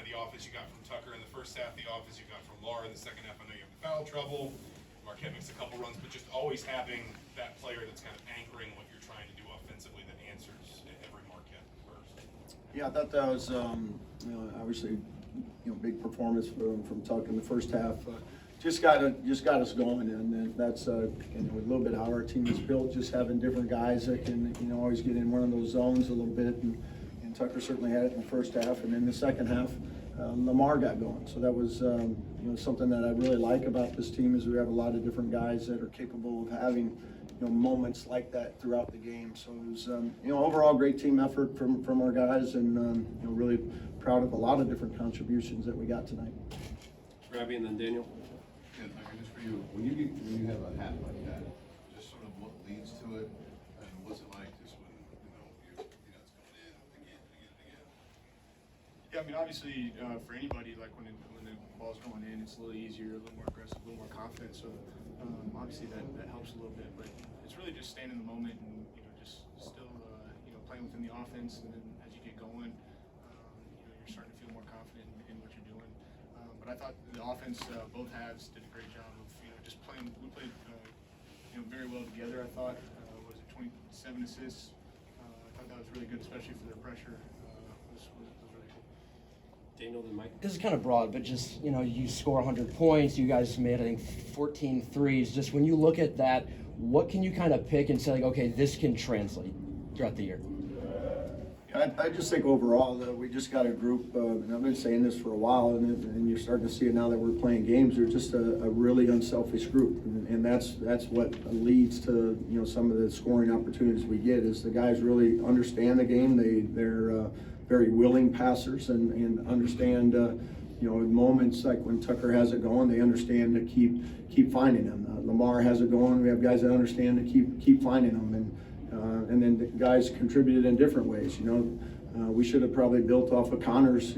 the offense you got from Tucker in the first half, the offense you got from Laura in the second half. I know you have the foul trouble. Marquette makes a couple runs, but just always having that player that's kind of anchoring what you're trying to do offensively that answers every Marquette burst. Yeah, I thought that was obviously big performance from Tuck in the first half. Just got us going, and that's a little bit how our team is built. Just having different guys that can always get in one of those zones a little bit, and Tucker certainly had it in the first half, and in the second half, Lamar got going. So that was something that I really like about this team is we have a lot of different guys that are capable of having moments like that throughout the game. So it was overall great team effort from our guys, and really proud of a lot of different contributions that we got tonight. Robbie and then Daniel. Yeah, Tucker, just for you, when you have a hat like that, just sort of what leads to it, and what's it like just when it's coming in again. Yeah, I mean, obviously, for anybody, like when the ball's going in, it's a little easier, a little more aggressive, a little more confident. So obviously that helps a little bit, but it's really just staying in the moment and just still playing within the offense, and then as you get going, you're starting to feel more confident in what you're doing. But I thought the offense, both halves, did a great job of just playing. We played very well together. I thought was it 27 assists. I thought that was really good, especially for their pressure. Was really cool. Daniel, then Mike. This is kind of broad, but just, you score 100 points. You guys made, I think, 14 threes. Just when you look at that, what can you kind of pick and say, like, okay, this can translate throughout the year? I just think overall that we just got a group, and I've been saying this for a while, and you're starting to see it now that we're playing games. They're just a really unselfish group, and that's what leads to some of the scoring opportunities we get. Is the guys really understand the game. They're very willing passers and understand in moments like when Tucker has it going, they understand to keep finding them. Lamar has it going. We have guys that understand to keep finding them, and then the guys contributed in different ways. We should have probably built off of Conor's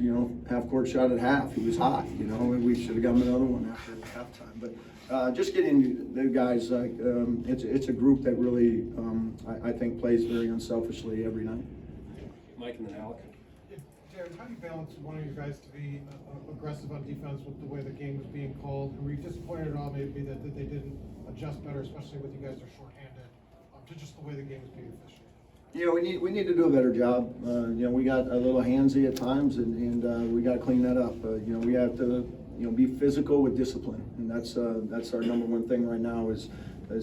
half-court shot at half. He was hot. We should have gotten another one after halftime. But just getting the guys, like it's a group that really I think plays very unselfishly every night. Mike and then Alec. Darian, how do you balance wanting your guys to be aggressive on defense with the way the game was being called? And were you disappointed at all maybe that they didn't adjust better, especially with you guys are shorthanded, to just the way the game was being officiated? We need to do a better job. We got a little handsy at times, and we got to clean that up. We have to be physical with discipline, and that's our number one thing right now is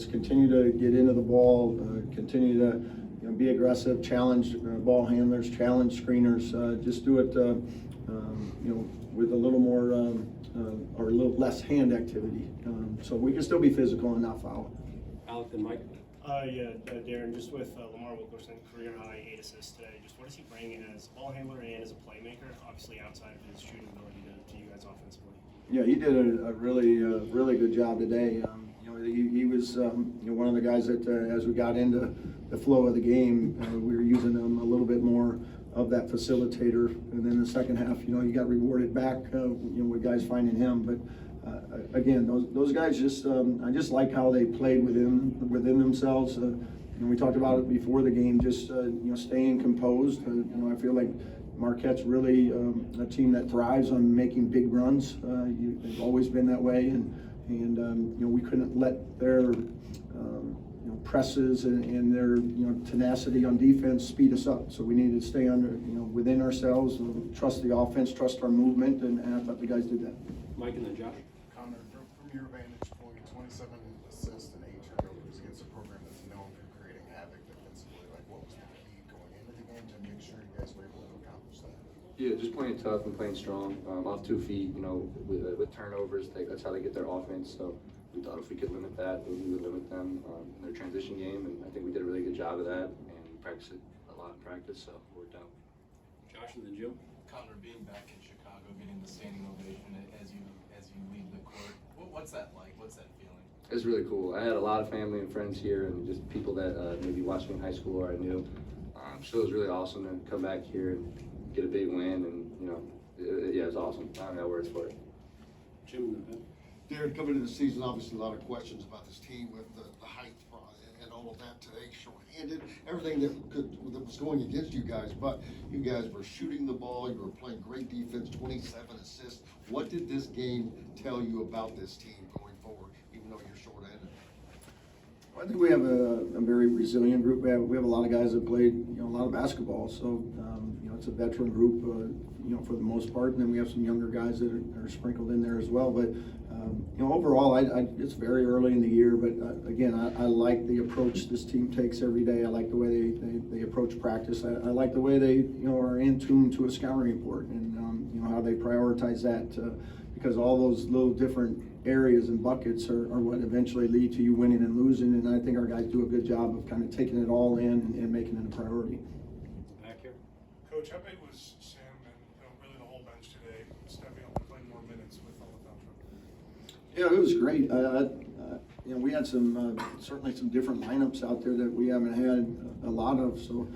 continue to get into the ball, continue to be aggressive, challenge ball handlers, challenge screeners. Just do it with a little more or a little less hand activity, so we can still be physical and not foul. Alec and Mike. Darian, just with Lamar Wilkerson, career high 8 assists today, just what does he bring in as a ball handler and as a playmaker, obviously outside of his shooting ability to you guys offensively? Yeah, he did a really good job today. He was one of the guys that as we got into the flow of the game, we were using him a little bit more of that facilitator, and then the second half, he got rewarded back, with guys finding him. But again, those guys just I just like how they played within themselves. We talked about it before the game, just staying composed. I feel like Marquette's really a team that thrives on making big runs. They've always been that way, and we couldn't let their presses and their tenacity on defense speed us up. So we needed to stay within ourselves, trust the offense, trust our movement, and I thought the guys did that. Mike and then Josh. Conor, from your vantage point, 27 assists and 8 turnovers against a program that's known for creating havoc defensively. Like, what was the key going into the game to make sure you guys were able to accomplish that? Yeah, just playing tough and playing strong, off 2 feet. With turnovers, that's how they get their offense. So we thought if we could limit that, we would limit them in their transition game, and I think we did a really good job of that. And we practiced it a lot in practice, so it worked out. Josh and then Jim. Conor, being back in Chicago, getting the standing ovation as you leave the court, what's that like? What's that feeling? It's really cool. I had a lot of family and friends here, and just people that maybe watched me in high school or I knew. So it was really awesome to come back here and get a big win, and yeah, it's awesome. I don't know words for it. Jim and then Ben. Darian, coming into the season, obviously a lot of questions about this team with the height and all of that today, shorthanded, everything that was going against you guys, but you guys were shooting the ball, you were playing great defense, 27 assists. What did this game tell you about this team going forward, even though you're shorthanded? I think we have a very resilient group. We have a lot of guys that played, a lot of basketball. So, it's a veteran group, for the most part. And then we have some younger guys that are sprinkled in there as well. But, overall, it's very early in the year. But again, I like the approach this team takes every day. I like the way they approach practice. I like the way they, are in tune to a scouting report and, how they prioritize that. Because all those little different areas and buckets are what eventually lead to you winning and losing. And I think our guys do a good job of kind of taking it all in and making it a priority. Back here. Coach, how big was Sam and really the whole bench today stepping up and playing more minutes with all the foul trouble? Yeah, it was great. We had certainly some different lineups out there that we haven't had a lot of. So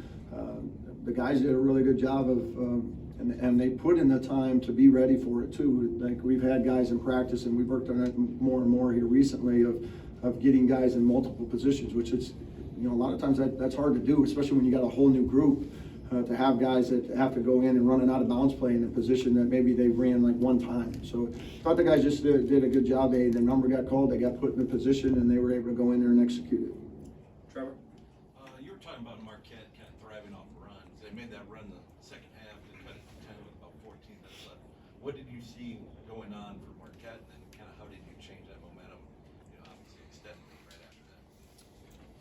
the guys did a really good job of. And they put in the time to be ready for it too. Like we've had guys in practice, and we've worked on it more and more here recently of getting guys in multiple positions, which is, a lot of times that's hard to do, especially when you got a whole new group, to have guys that have to go in and run an out of bounds play in a position that maybe they ran like one time. So I thought the guys just did a good job. Their number got called, they got put in a position, and they were able to go in there and execute it. Trevor. You were talking about Marquette kind of thriving off runs. They made that run the second half. They cut it to 10 with about 14 minutes left. What did you see going on for Marquette, and kind of how did you change that momentum? Obviously extending right after that.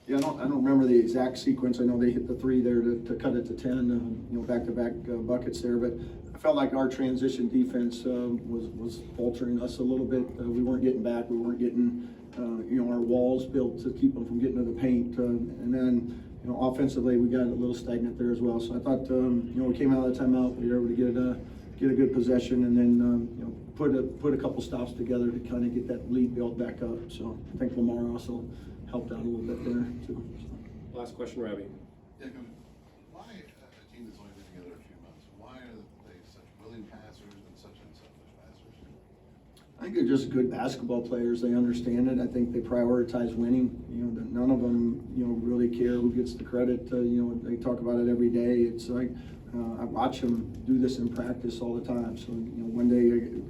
Yeah, I don't remember the exact sequence. I know they hit the three there to cut it to 10, back-to-back buckets there. But I felt like our transition defense was faltering us a little bit. We weren't getting back. We weren't getting, our walls built to keep them from getting to the paint. And then, offensively, we got a little stagnant there as well. So I thought, we came out of the timeout. We were able to get a good possession, and then, put a couple stops together to kind of get that lead built back up. So I think Lamar also helped out a little bit there too. Last question, Robbie. Yeah, Coach, why a team that's only been together a few months, why are they such willing passers and such unselfish passers? I think they're just good basketball players. They understand it. I think they prioritize winning. None of them, really care who gets the credit. They talk about it every day. It's like I watch them do this in practice all the time. So one day,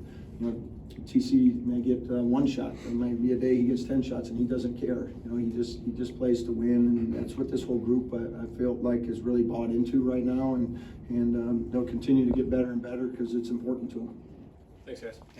TC may get one shot. There might be a day he gets 10 shots and he doesn't care. He just plays to win, and that's what this whole group I feel like is really bought into right now, and they'll continue to get better and better because it's important to them. Thanks, guys.